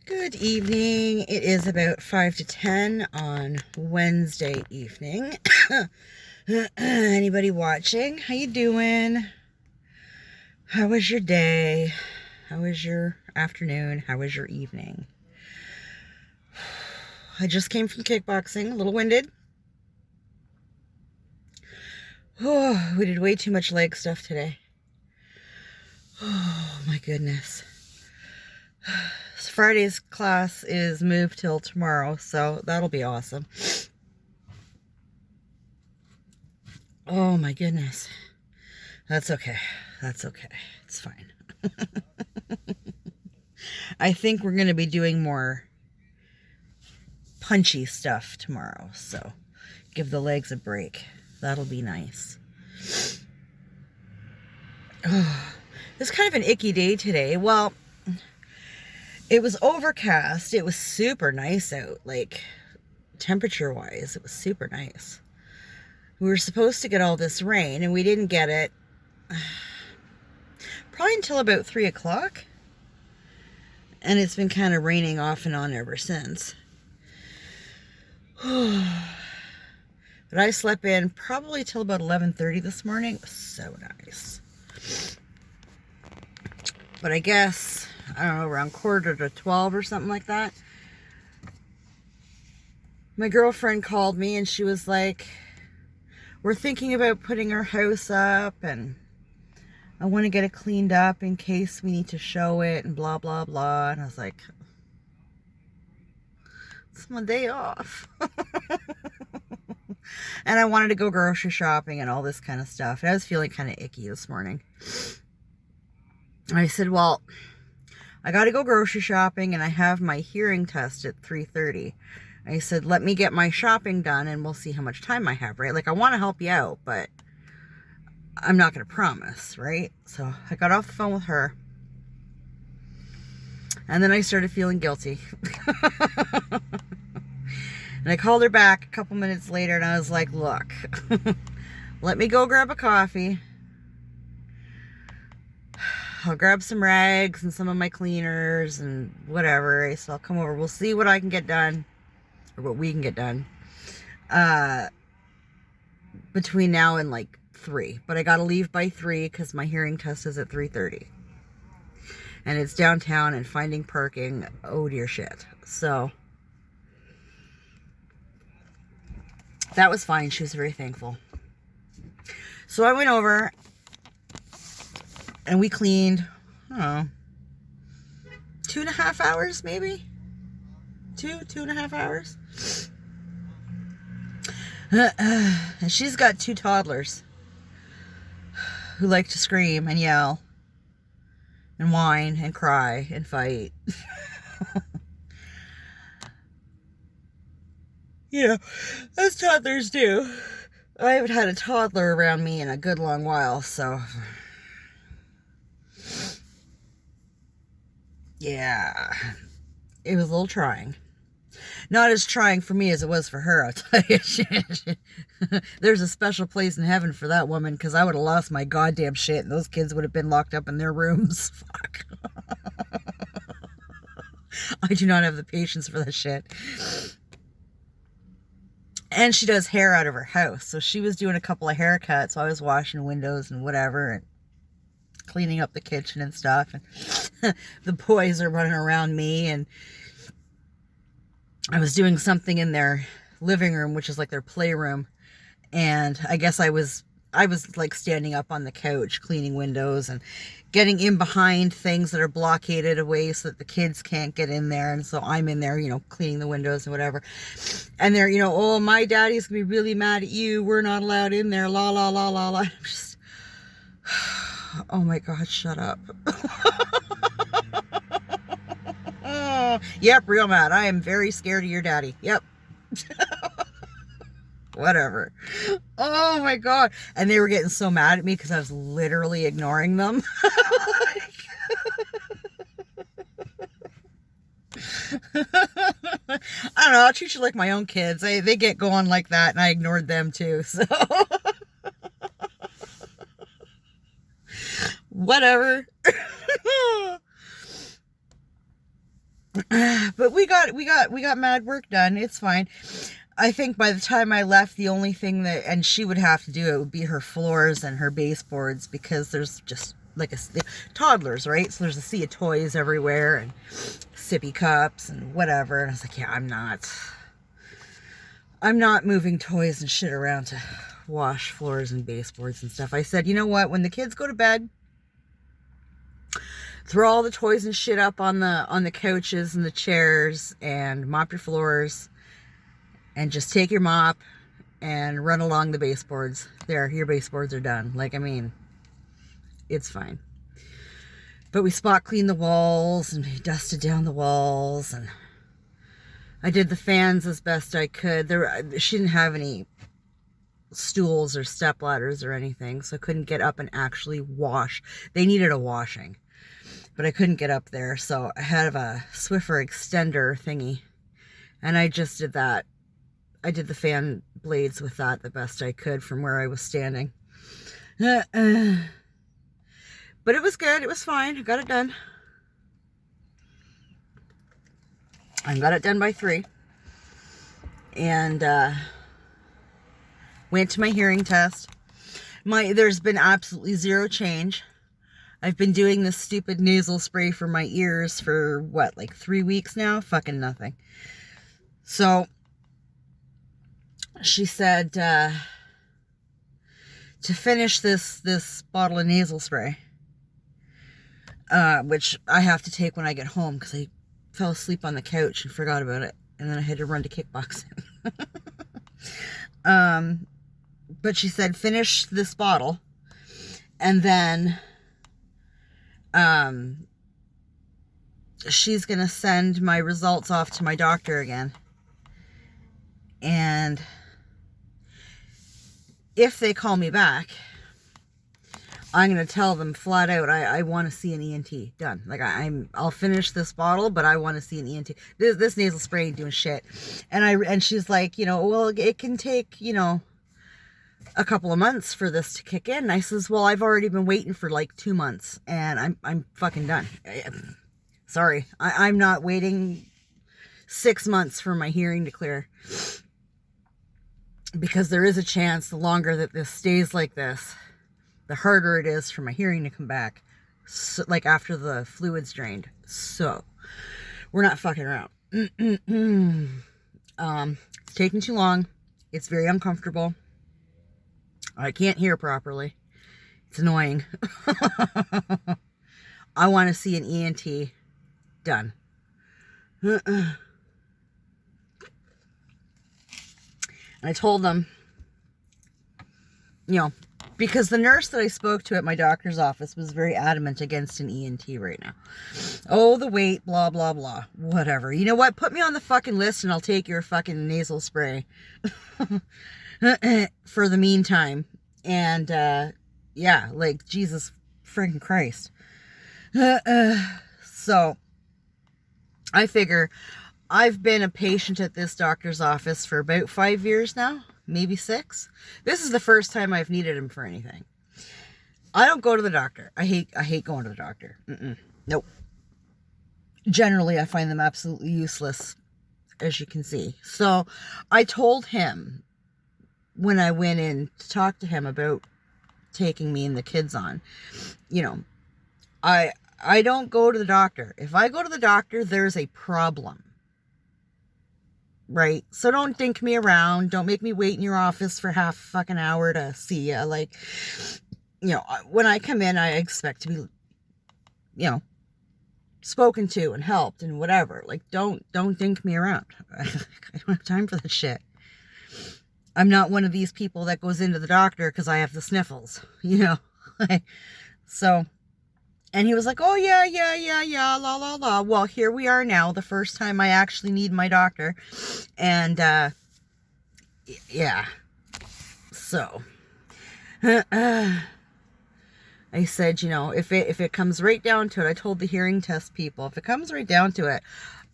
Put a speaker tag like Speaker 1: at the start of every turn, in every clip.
Speaker 1: Good evening. It is about 5 to 10 on Wednesday evening. Anybody watching? How you doing? How was your day? How was your afternoon? How was your evening? I just came from kickboxing, a little winded. Oh, we did way too much leg stuff today. Oh my goodness. So Friday's class is moved till tomorrow, so that'll be awesome. Oh my goodness. That's okay. That's okay. It's fine. I think we're going to be doing more punchy stuff tomorrow, so give the legs a break. That'll be nice. Oh, it's kind of an icky day today. Well, it was overcast. It was super nice out, like temperature-wise. It was super nice. We were supposed to get all this rain, and we didn't get it probably until about 3 o'clock. And it's been kind of raining off and on ever since. But I slept in probably till about 11:30 this morning. It was so nice. But I guess, I don't know, around 11:45 or something like that, my girlfriend called me and she was like, we're thinking about putting our house up and I want to get it cleaned up in case we need to show it and blah, blah, blah. And I was like, it's my day off. And I wanted to go grocery shopping and all this kind of stuff. And I was feeling kind of icky this morning. I said, well, I got to go grocery shopping and I have my hearing test at 3:30. I said, let me get my shopping done and we'll see how much time I have, right? Like, I want to help you out, but I'm not going to promise, right? So I got off the phone with her. And then I started feeling guilty. And I called her back a couple minutes later and I was like, look, let me go grab a coffee. I'll grab some rags and some of my cleaners and whatever. So I'll come over. We'll see what I can get done, or what we can get done, between now and like 3. But I got to leave by 3 because my hearing test is at 3:30. And it's downtown and finding parking, oh dear shit. So that was fine. She was very thankful. So I went over and we cleaned, I don't know, 2.5 hours maybe? 2.5 hours. And she's got 2 toddlers who like to scream and yell and whine and cry and fight. You know, as toddlers do. I haven't had a toddler around me in a good long while, so yeah, it was a little trying. Not as trying for me as it was for her, I'll tell you. There's a special place in heaven for that woman, because I would have lost my goddamn shit and those kids would have been locked up in their rooms. Fuck. I do not have the patience for that shit. And she does hair out of her house, so she was doing a couple of haircuts, so I was washing windows and whatever, and cleaning up the kitchen and stuff, and the boys are running around me, and I was doing something in their living room, which is like their playroom, and I guess I was like standing up on the couch cleaning windows and getting in behind things that are blockaded away so that the kids can't get in there, and so I'm in there, you know, cleaning the windows and whatever, and they're, you know, oh, my daddy's gonna be really mad at you, we're not allowed in there, la la la la la. I'm just, oh my god, shut up. Oh, yep, real mad. I am very scared of your daddy. Yep. Whatever. Oh my god. And they were getting so mad at me because I was literally ignoring them. I don't know, I'll treat you like my own kids. They get going like that and I ignored them too, so whatever. But we got mad work done. It's fine. I think by the time I left, the only thing that, and she would have to do it, would be her floors and her baseboards, because there's just like toddlers, right? So there's a sea of toys everywhere and sippy cups and whatever. And I was like, yeah, I'm not moving toys and shit around to wash floors and baseboards and stuff. I said, you know what? When the kids go to bed, throw all the toys and shit up on the couches and the chairs and mop your floors, and just take your mop and run along the baseboards. There, your baseboards are done. Like, I mean, it's fine. But we spot cleaned the walls and we dusted down the walls, and I did the fans as best I could. She didn't have any stools or step ladders or anything, so I couldn't get up and actually wash. They needed a washing, but I couldn't get up there, so I had a Swiffer extender thingy, and I just did that. I did the fan blades with that the best I could from where I was standing. But it was good. It was fine. I got it done. I got it done by 3. And went to my hearing test. There's been absolutely zero change. I've been doing this stupid nasal spray for my ears for, what, like 3 weeks now? Fucking nothing. So she said to finish this bottle of nasal spray, which I have to take when I get home because I fell asleep on the couch and forgot about it, and then I had to run to kickboxing. But she said finish this bottle, and then she's gonna send my results off to my doctor again, and if they call me back, I'm going to tell them flat out, I want to see an ENT done. Like, I'll finish this bottle, but I want to see an ENT. This nasal spray ain't doing shit. And she's like, well, it can take, a couple of months for this to kick in. And I says, well, I've already been waiting for like 2 months, and I'm fucking done. Sorry. I'm not waiting 6 months for my hearing to clear. Because there is a chance the longer that this stays like this, the harder it is for my hearing to come back. So, like after the fluid's drained. So, we're not fucking around. It's taking too long. It's very uncomfortable. I can't hear properly. It's annoying. I want to see an ENT done. And I told them, because the nurse that I spoke to at my doctor's office was very adamant against an ENT right now. Oh, the wait, blah, blah, blah. Whatever. You know what? Put me on the fucking list and I'll take your fucking nasal spray for the meantime. And, yeah, like, Jesus freaking Christ. So, I figure I've been a patient at this doctor's office for about 5 years now, maybe 6. This is the first time I've needed him for anything. I don't go to the doctor. I hate going to the doctor. Nope. Generally, I find them absolutely useless, as you can see. So, I told him when I went in to talk to him about taking me and the kids on, I don't go to the doctor. If I go to the doctor, there's a problem. Right? So don't dink me around. Don't make me wait in your office for half a fucking hour to see you. Like, when I come in, I expect to be, spoken to and helped and whatever. Like, don't dink me around. I don't have time for that shit. I'm not one of these people that goes into the doctor because I have the sniffles, So, and he was like, oh, yeah, la, la, la. Well, here we are now, the first time I actually need my doctor. And, yeah. So, I said, if it comes right down to it, I told the hearing test people, if it comes right down to it,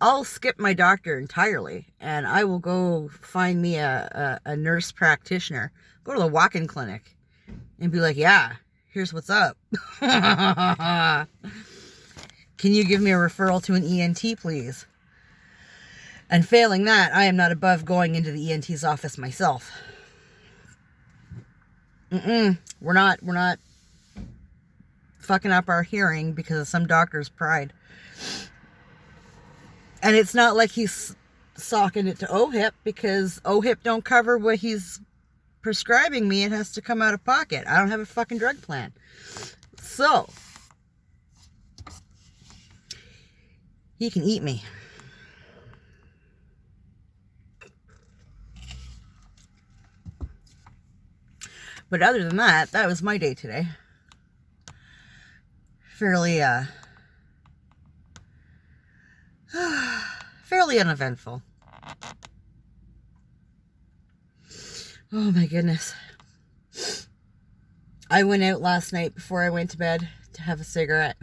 Speaker 1: I'll skip my doctor entirely. And I will go find me a nurse practitioner, go to the walk-in clinic, and be like, yeah, here's what's up. Can you give me a referral to an ENT, please? And failing that, I am not above going into the ENT's office myself. We're not fucking up our hearing because of some doctor's pride. And it's not like he's socking it to OHIP, because OHIP don't cover what he's prescribing me. It has to come out of pocket. I don't have a fucking drug plan. So, he can eat me. But other than that, that was my day today. Fairly uneventful. Oh my goodness. I went out last night before I went to bed to have a cigarette.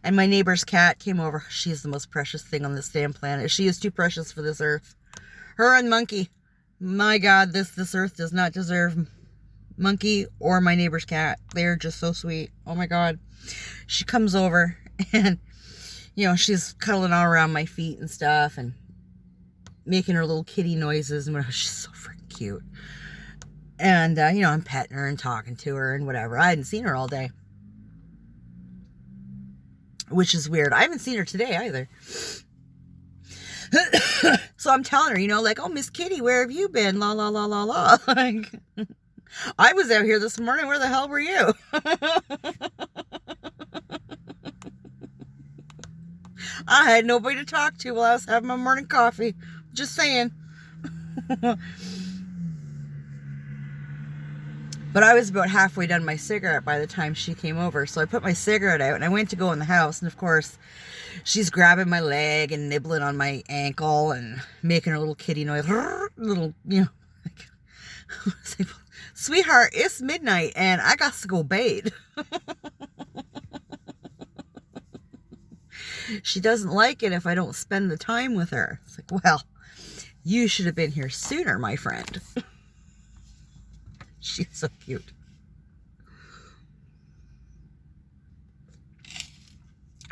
Speaker 1: And my neighbor's cat came over. She's the most precious thing on this damn planet. She is too precious for this earth. Her and Monkey. My God, this earth does not deserve Monkey or my neighbor's cat. They're just so sweet. Oh my God. She comes over and, you know, she's cuddling all around my feet and stuff and making her little kitty noises. And she's so freaking cute. And, you know, I'm petting her and talking to her and whatever. I hadn't seen her all day, which is weird. I haven't seen her today either. So I'm telling her, you know, like, oh, Miss Kitty, where have you been? La, la, la, la, la. Like, I was out here this morning. Where the hell were you? I had nobody to talk to while I was having my morning coffee. Just saying. But I was about halfway done my cigarette by the time she came over. So I put my cigarette out and I went to go in the house. And of course, she's grabbing my leg and nibbling on my ankle and making her little kitty noise. Little, you know. Like, sweetheart, it's midnight and I got to go bathe. She doesn't like it if I don't spend the time with her. It's like, well, you should have been here sooner, my friend. She's so cute.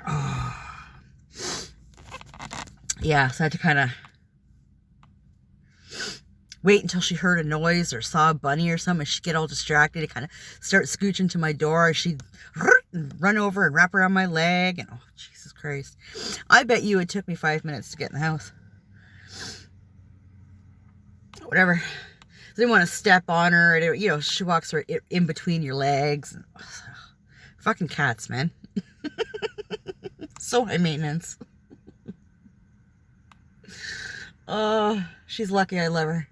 Speaker 1: Oh. Yeah, so I had to kind of wait until she heard a noise or saw a bunny or something. She'd get all distracted. Kind of start scooching to my door. She'd run over and wrap around my leg. And oh, Jesus Christ. I bet you it took me 5 minutes to get in the house. Whatever. I didn't want to step on her. And, you know, she walks right in between your legs. And, fucking cats, man. So high maintenance. She's lucky I love her.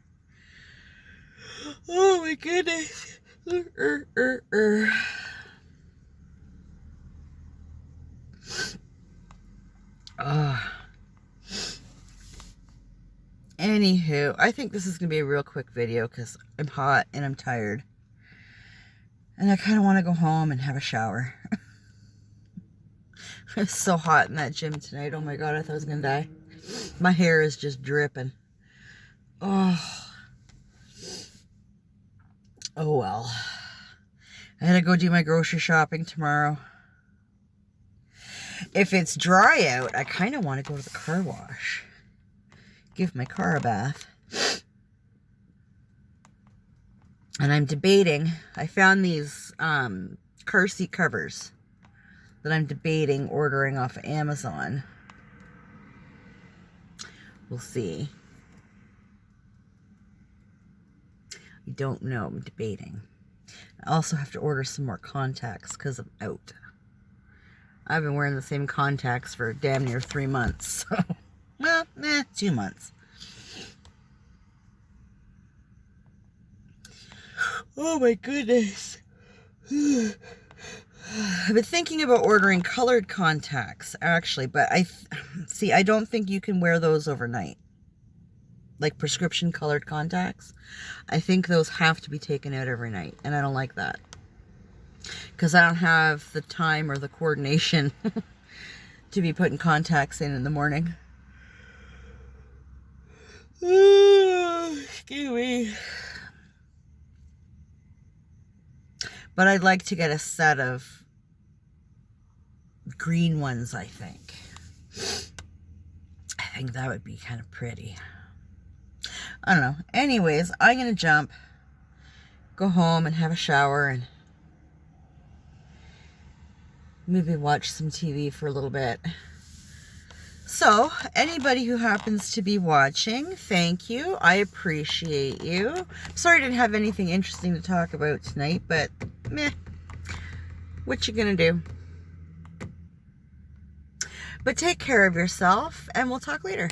Speaker 1: Oh my goodness. Anywho, I think this is going to be a real quick video because I'm hot and I'm tired. And I kind of want to go home and have a shower. It's so hot in that gym tonight. Oh my God, I thought I was going to die. My hair is just dripping. Oh well. I had to go do my grocery shopping tomorrow. If it's dry out, I kind of want to go to the car wash. Give my car a bath. And I'm debating. I found these car seat covers that I'm debating ordering off of Amazon. We'll see. I don't know. I'm debating. I also have to order some more contacts because I'm out. I've been wearing the same contacts for damn near 3 months. So, well, 2 months. Oh my goodness. I've been thinking about ordering colored contacts, actually, but I don't think you can wear those overnight. Like prescription colored contacts. I think those have to be taken out every night, and I don't like that. Because I don't have the time or the coordination to be putting contacts in the morning. Excuse me. But I'd like to get a set of green ones, I think. I think that would be kind of pretty. I don't know. Anyways, I'm going to jump, go home and have a shower and maybe watch some TV for a little bit. So, anybody who happens to be watching, thank you. I appreciate you. Sorry I didn't have anything interesting to talk about tonight, but meh. What you gonna do? But take care of yourself, and we'll talk later.